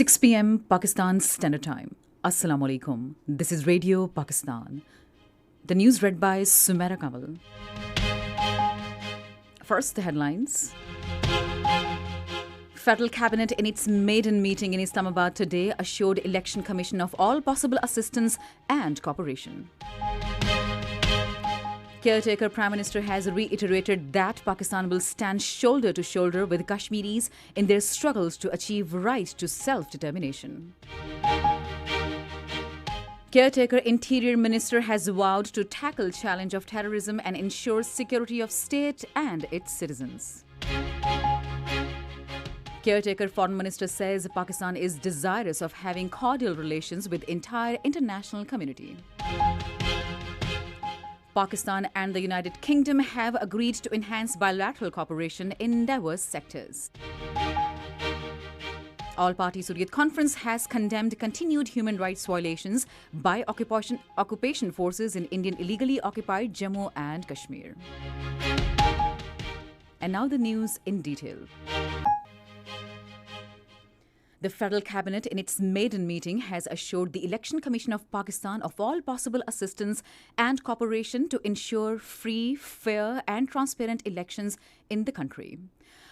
6 p.m. Pakistan Standard Time. Assalamu alaikum. This is Radio Pakistan. The news read by Sumaira Kamal. First, the headlines. Federal Cabinet in its maiden meeting in Islamabad today assured Election Commission of all possible assistance and cooperation. Caretaker Prime Minister has reiterated that Pakistan will stand shoulder to shoulder with Kashmiris in their struggles to achieve right to self-determination. Caretaker Interior Minister has vowed to tackle challenge of terrorism and ensure security of state and its citizens. Caretaker Foreign Minister says Pakistan is desirous of having cordial relations with entire international community. Pakistan and the United Kingdom have agreed to enhance bilateral cooperation in diverse sectors. All-Party Hurriyat Conference has condemned continued human rights violations by occupation forces in Indian illegally occupied Jammu and Kashmir. And now the news in detail. The Federal Cabinet in its maiden meeting has assured the Election Commission of Pakistan of all possible assistance and cooperation to ensure free, fair and transparent elections in the country.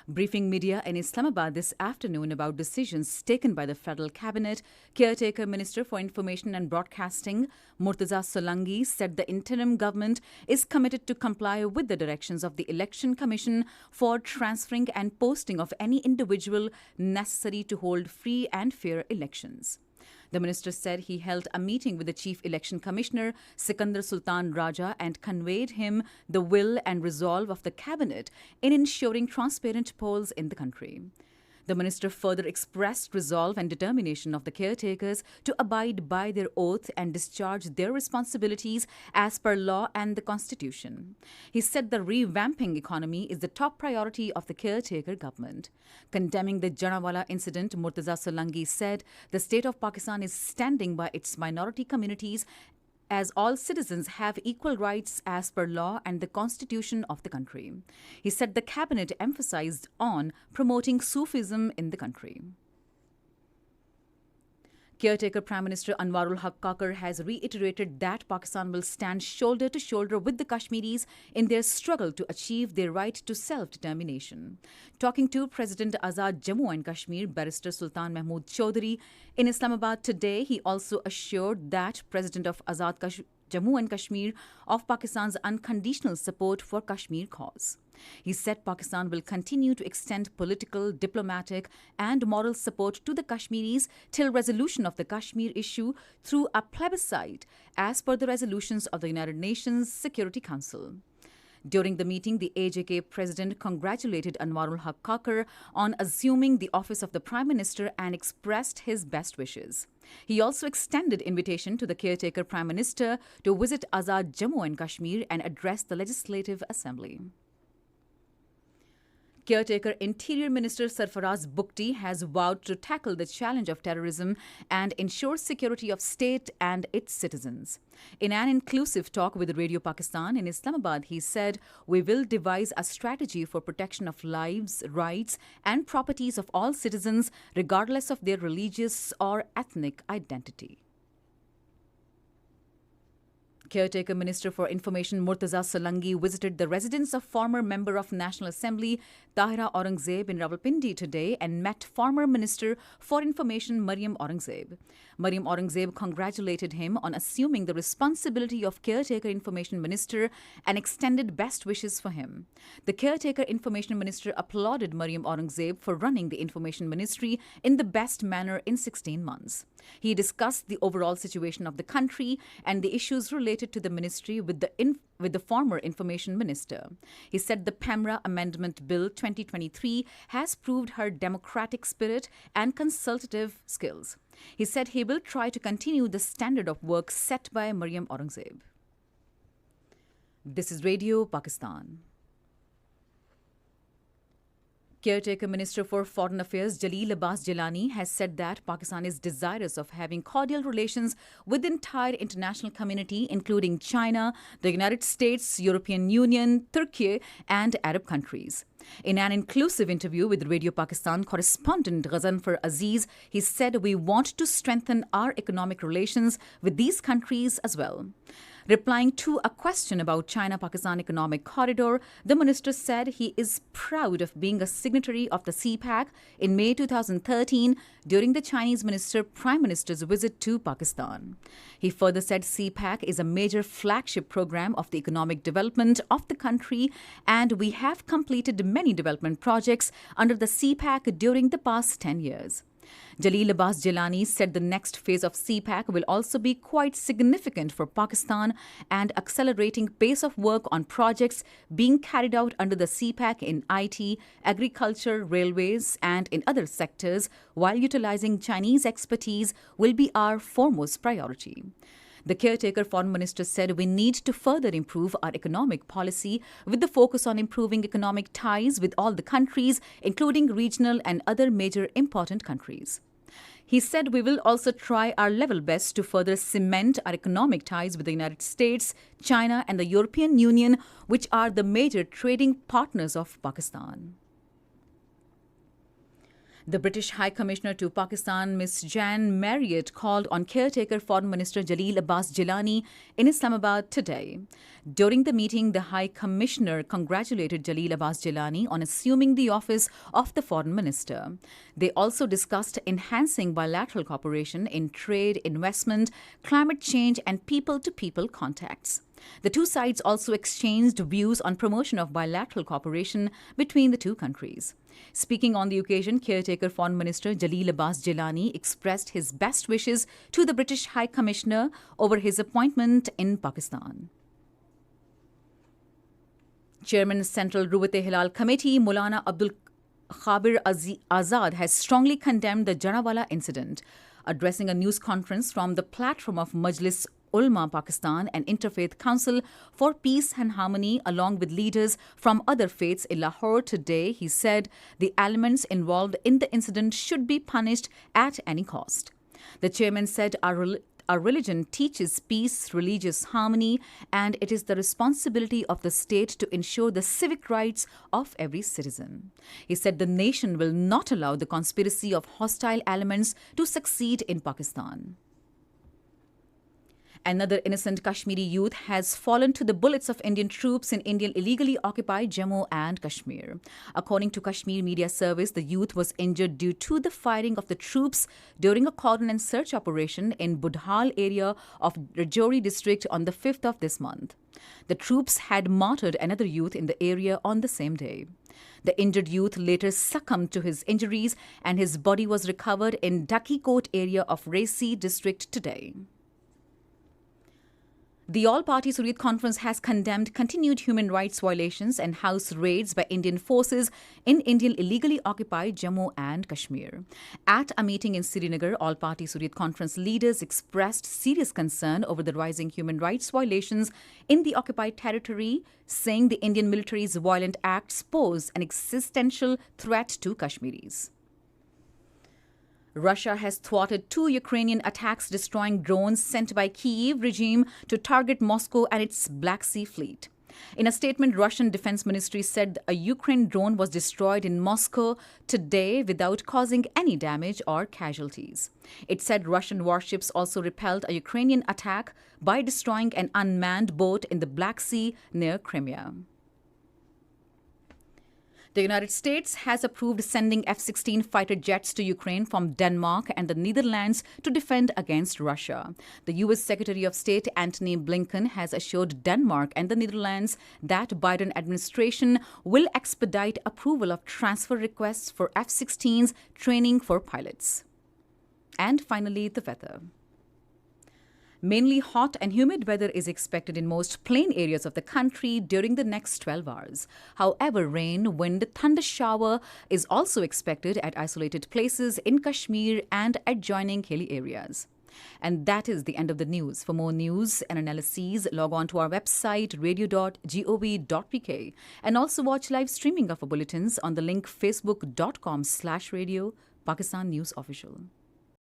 Briefing media in Islamabad this afternoon about decisions taken by the Federal Cabinet, Caretaker Minister for Information and Broadcasting, Murtaza Solangi, said the interim government is committed to comply with the directions of the Election Commission for transferring and posting of any individual necessary to hold free and fair elections. The minister said he held a meeting with the Chief Election Commissioner, Sikandar Sultan Raja, and conveyed him the will and resolve of the Cabinet in ensuring transparent polls in the country. The minister further expressed resolve and determination of the caretakers to abide by their oath and discharge their responsibilities as per law and the Constitution. He said the revamping economy is the top priority of the caretaker government. Condemning the Janawala incident, Murtaza Solangi said the state of Pakistan is standing by its minority communities as all citizens have equal rights as per law and the Constitution of the country. He said the Cabinet emphasized on promoting Sufism in the country. Caretaker Prime Minister Anwarul Haq Kakar has reiterated that Pakistan will stand shoulder to shoulder with the Kashmiris in their struggle to achieve their right to self-determination. Talking to President Azad Jammu and Kashmir, Barrister Sultan Mahmood Chaudhary, in Islamabad today, he also assured that President of Azad Jammu and Kashmir of Pakistan's unconditional support for Kashmir cause. He said Pakistan will continue to extend political, diplomatic and moral support to the Kashmiris till resolution of the Kashmir issue through a plebiscite as per the resolutions of the United Nations Security Council. During the meeting, the AJK president congratulated Anwarul Haq Kakar on assuming the office of the Prime Minister and expressed his best wishes. He also extended invitation to the caretaker Prime Minister to visit Azad Jammu and Kashmir and address the Legislative Assembly. Caretaker Interior Minister Sarfaraz Bukti has vowed to tackle the challenge of terrorism and ensure security of state and its citizens. In an inclusive talk with Radio Pakistan in Islamabad, he said, "We will devise a strategy for protection of lives, rights and properties of all citizens, regardless of their religious or ethnic identity." Caretaker Minister for Information Murtaza Solangi visited the residence of former Member of National Assembly Tahira Aurangzeb in Rawalpindi today and met former Minister for Information Maryam Aurangzeb. Maryam Aurangzeb congratulated him on assuming the responsibility of Caretaker Information Minister and extended best wishes for him. The Caretaker Information Minister applauded Maryam Aurangzeb for running the Information Ministry in the best manner in 16 months. He discussed the overall situation of the country and the issues related to the ministry with the former Information Minister. He said the PEMRA Amendment Bill 2023 has proved her democratic spirit and consultative skills. He said he will try to continue the standard of work set by Maryam Aurangzeb. This is Radio Pakistan. Caretaker Minister for Foreign Affairs Jaleel Abbas Jilani has said that Pakistan is desirous of having cordial relations with the entire international community, including China, the United States, European Union, Turkey, and Arab countries. In an inclusive interview with Radio Pakistan correspondent Ghazanfar Aziz, he said, "We want to strengthen our economic relations with these countries as well." Replying to a question about China-Pakistan Economic Corridor, the minister said he is proud of being a signatory of the CPAC in May 2013 during the Chinese Prime Minister's visit to Pakistan. He further said CPAC is a major flagship program of the economic development of the country, and we have completed many development projects under the CPAC during the past 10 years. Jaleel Abbas Jilani said the next phase of CPAC will also be quite significant for Pakistan and accelerating pace of work on projects being carried out under the CPAC in IT, agriculture, railways, and in other sectors, while utilizing Chinese expertise will be our foremost priority. The caretaker foreign minister said we need to further improve our economic policy with the focus on improving economic ties with all the countries, including regional and other major important countries. He said we will also try our level best to further cement our economic ties with the United States, China, and the European Union, which are the major trading partners of Pakistan. The British High Commissioner to Pakistan, Ms. Jan Marriott, called on caretaker Foreign Minister Jaleel Abbas Jilani in Islamabad today. During the meeting, the High Commissioner congratulated Jaleel Abbas Jilani on assuming the office of the Foreign Minister. They also discussed enhancing bilateral cooperation in trade, investment, climate change, and people-to-people contacts. The two sides also exchanged views on promotion of bilateral cooperation between the two countries. Speaking on the occasion, caretaker Foreign Minister Jaleel Abbas Jilani expressed his best wishes to the British High Commissioner over his appointment in Pakistan. Chairman Central Ruwat-e-Hilal Committee Maulana Abdul Khabir Azad has strongly condemned the Janawala incident. Addressing a news conference from the platform of Majlis Ulma Pakistan and Interfaith Council for Peace and Harmony, along with leaders from other faiths in Lahore today, he said the elements involved in the incident should be punished at any cost. The chairman said our religion teaches peace, religious harmony, and it is the responsibility of the state to ensure the civic rights of every citizen. He said the nation will not allow the conspiracy of hostile elements to succeed in Pakistan. Another innocent Kashmiri youth has fallen to the bullets of Indian troops in Indian illegally occupied Jammu and Kashmir. According to Kashmir Media Service, the youth was injured due to the firing of the troops during a cordon and search operation in Budhal area of Rajouri district on the 5th of this month. The troops had martyred another youth in the area on the same day. The injured youth later succumbed to his injuries and his body was recovered in Dakikot area of Resi district today. The All-Party Hurriyat Conference has condemned continued human rights violations and house raids by Indian forces in Indian illegally occupied Jammu and Kashmir. At a meeting in Srinagar, All-Party Hurriyat Conference leaders expressed serious concern over the rising human rights violations in the occupied territory, saying the Indian military's violent acts pose an existential threat to Kashmiris. Russia has thwarted 2 Ukrainian attacks destroying drones sent by Kyiv regime to target Moscow and its Black Sea fleet. In a statement, Russian Defense Ministry said a Ukraine drone was destroyed in Moscow today without causing any damage or casualties. It said Russian warships also repelled a Ukrainian attack by destroying an unmanned boat in the Black Sea near Crimea. The United States has approved sending F-16 fighter jets to Ukraine from Denmark and the Netherlands to defend against Russia. The U.S. Secretary of State Antony Blinken has assured Denmark and the Netherlands that Biden administration will expedite approval of transfer requests for F-16's training for pilots. And finally, the weather. Mainly hot and humid weather is expected in most plain areas of the country during the next 12 hours. However, rain, wind, thunder shower is also expected at isolated places in Kashmir and adjoining hilly areas. And that is the end of the news. For more news and analyses, log on to our website radio.gov.pk and also watch live streaming of our bulletins on the link facebook.com/radio Pakistan News Official.